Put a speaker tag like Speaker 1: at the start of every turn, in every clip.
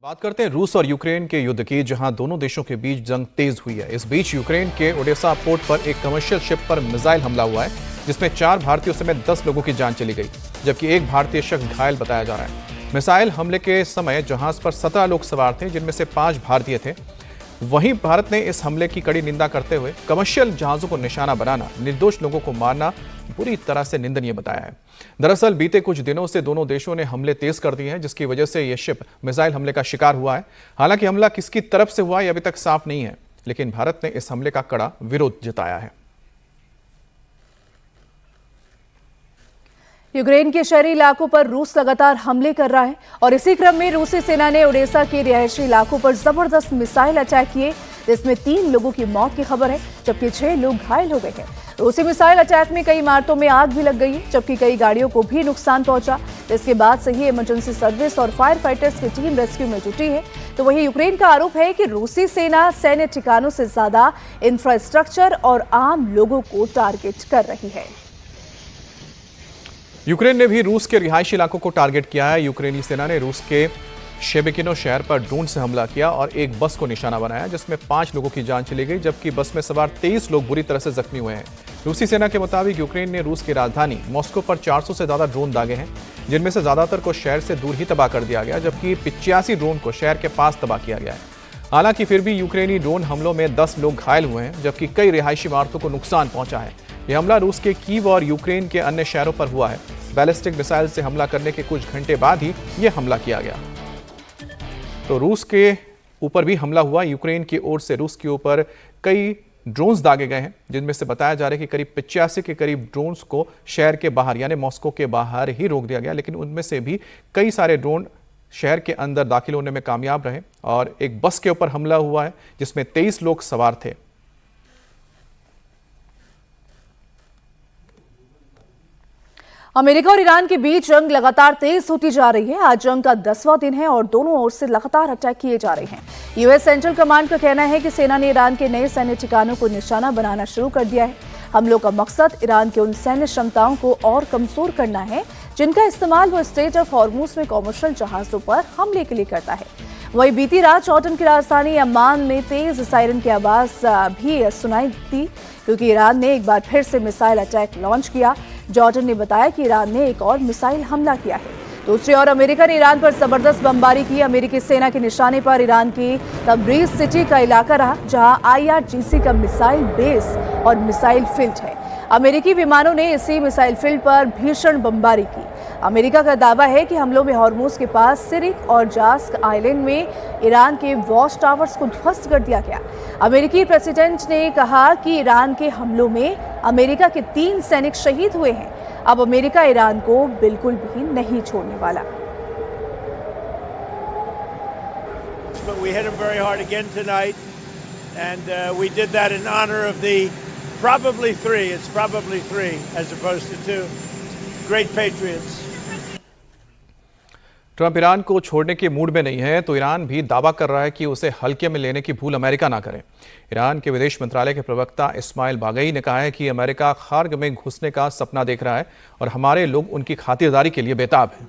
Speaker 1: बात करते हैं रूस और यूक्रेन के युद्ध की, जहां दोनों देशों के बीच जंग तेज हुई है। इस बीच यूक्रेन के ओडेसा पोर्ट पर एक कमर्शियल शिप पर मिसाइल हमला हुआ है, जिसमें 4 भारतीयों समेत 10 लोगों की जान चली गई, जबकि एक भारतीय शख्स घायल बताया जा रहा है। मिसाइल हमले के समय जहाज पर 17 लोग सवार थे, जिनमें से 5 भारतीय थे। वहीं भारत ने इस हमले की कड़ी निंदा करते हुए कमर्शियल जहाजों को निशाना बनाना, निर्दोष लोगों को मारना बुरी तरह से निंदनीय बताया है। दरअसल बीते कुछ दिनों से दोनों देशों ने हमले तेज कर दिए हैं, जिसकी वजह से यह शिप मिसाइल हमले का शिकार हुआ है। हालांकि हमला किसकी तरफ से हुआ यह अभी तक साफ नहीं है, लेकिन भारत ने इस हमले का कड़ा विरोध जताया है।
Speaker 2: यूक्रेन के शहरी इलाकों पर रूस लगातार हमले कर रहा है और इसी क्रम में रूसी सेना ने ओडेसा के रिहायशी इलाकों पर जबरदस्त मिसाइल अटैक किए, जिसमें 3 लोगों की मौत की खबर है, जबकि 6 लोग घायल हो गए हैं। रूसी मिसाइल अटैक में कई इमारतों में आग भी लग गई है, जबकि कई गाड़ियों को भी नुकसान पहुंचा। इसके बाद से ही इमरजेंसी सर्विस और फायर फाइटर्स की टीम रेस्क्यू में जुटी है। तो वहीं यूक्रेन का आरोप है कि रूसी सेना सैन्य ठिकानों से ज्यादा इंफ्रास्ट्रक्चर और आम लोगों को टारगेट कर रही है।
Speaker 1: यूक्रेन ने भी रूस के रिहायशी इलाकों को टारगेट किया है। यूक्रेनी सेना ने रूस के शेबेकिनो शहर पर ड्रोन से हमला किया और एक बस को निशाना बनाया, जिसमें 5 लोगों की जान चली गई, जबकि बस में सवार 23 लोग बुरी तरह से जख्मी हुए हैं। रूसी सेना के मुताबिक यूक्रेन ने रूस की राजधानी मॉस्को पर 400 से ज्यादा ड्रोन दागे हैं, जिनमें से ज्यादातर को शहर से दूर ही तबाह कर दिया गया, जबकि 85 ड्रोन को शहर के पास तबाह किया गया है। हालांकि फिर भी यूक्रेनी ड्रोन हमलों में 10 लोग घायल हुए हैं, जबकि कई रिहायशी इमारतों को नुकसान पहुंचा है। यह हमला रूस के कीव और यूक्रेन के अन्य शहरों पर हुआ है। बैलिस्टिक मिसाइल से हमला करने के कुछ घंटे बाद ही यह हमला किया गया। तो रूस के ऊपर भी हमला हुआ। यूक्रेन की ओर से रूस के ऊपर कई ड्रोन्स दागे गए हैं, जिनमें से बताया जा रहा है कि करीब 85 के करीब ड्रोन्स को शहर के बाहर यानी मॉस्को के बाहर ही रोक दिया गया, लेकिन उनमें से भी कई सारे ड्रोन शहर के अंदर दाखिल होने में कामयाब रहे। और एक बस के ऊपर हमला हुआ है, जिसमें 23 लोग सवार थे।
Speaker 2: अमेरिका और ईरान के बीच जंग लगातार तेज होती जा रही है। आज जंग का 10वां दिन है और दोनों ओर से लगातार अटैक किए जा रहे हैं। यूएस सेंट्रल कमांड का कहना है कि सेना ने ईरान के नए सैन्य ठिकानों को निशाना बनाना शुरू कर दिया है। हमलों का मकसद ईरान के उन सैन्य क्षमताओं को और कमजोर करना है, जिनका इस्तेमाल वो स्ट्रेट ऑफ हॉर्मुज में कॉमर्शियल जहाजों पर हमले के लिए करता है। वहीं बीती रात जॉर्डन की राजधानी अम्मान में तेज सायरन की आवाज भी सुनाई दी, क्योंकि ईरान ने एक बार फिर से मिसाइल अटैक लॉन्च किया। जॉर्डन ने बताया कि ईरान ने एक और मिसाइल हमला किया है। दूसरी ओर अमेरिका ने ईरान पर जबरदस्त बमबारी की। अमेरिकी सेना के निशाने पर ईरान की तब्रीज सिटी का इलाका रहा, जहां IRGC का मिसाइल बेस और मिसाइल फील्ड है। अमेरिकी विमानों ने इसी मिसाइल फील्ड पर भीषण बमबारी की। अमेरिका का दावा है कि हमलों में हॉर्मुज के पास सिरिक और जास्क आइलैंड में ईरान के वॉच टावर्स को ध्वस्त कर दिया गया। अमेरिकी प्रेसिडेंट ने कहा कि ईरान के हमलों में अमेरिका के 3 सैनिक शहीद हुए हैं। अब अमेरिका ईरान को बिल्कुल भी नहीं छोड़ने वाला।
Speaker 3: But we hit them very hard again tonight, and we did that in honor of the probably 3. It's probably 3 as opposed to 2 great patriots.
Speaker 1: Trump Iran को छोड़ने के मूड में नहीं है, तो ईरान भी दावा कर रहा है कि उसे हल्के में लेने की भूल अमेरिका ना करे। ईरान के विदेश मंत्रालय के प्रवक्ता इस्माइल बागई ने कहा है कि अमेरिका खार्ग में घुसने का सपना देख रहा है और हमारे लोग उनकी खातिरदारी के लिए बेताब हैं।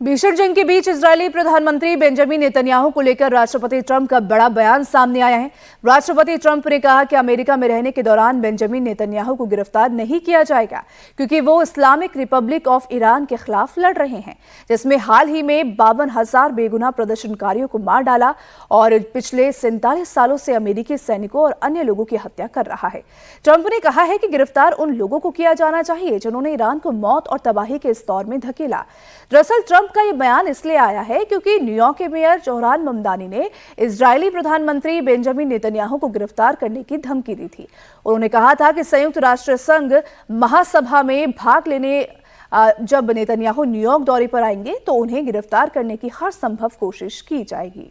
Speaker 2: भीषण जंग के बीच इजरायली प्रधानमंत्री बेंजामिन नेतन्याहू को लेकर राष्ट्रपति ट्रंप का बड़ा बयान सामने आया है। राष्ट्रपति ट्रंप ने कहा कि अमेरिका में रहने के दौरान बेंजामिन नेतन्याहू को गिरफ्तार नहीं किया जाएगा, क्योंकि वो इस्लामिक रिपब्लिक ऑफ ईरान के खिलाफ लड़ रहे हैं, जिसमें हाल ही में 52,000 बेगुनाह प्रदर्शनकारियों को मार डाला और पिछले 47 सालों से अमेरिकी सैनिकों और अन्य लोगों की हत्या कर रहा है। ट्रंप ने कहा है कि गिरफ्तार उन लोगों को किया जाना चाहिए जिन्होंने ईरान को मौत और तबाही के इस दौर में धकेला। दरअसल ट्रंप का यह बयान इसलिए आया है क्योंकि न्यूयॉर्क के मेयर जोहरान ममदानी ने इजरायली प्रधानमंत्री बेंजामिन नेतन्याहू को गिरफ्तार करने की धमकी दी थी। उन्होंने कहा था कि संयुक्त राष्ट्र संघ महासभा में भाग लेने जब नेतन्याहू न्यूयॉर्क दौरे पर आएंगे तो उन्हें गिरफ्तार करने की हर संभव कोशिश की जाएगी।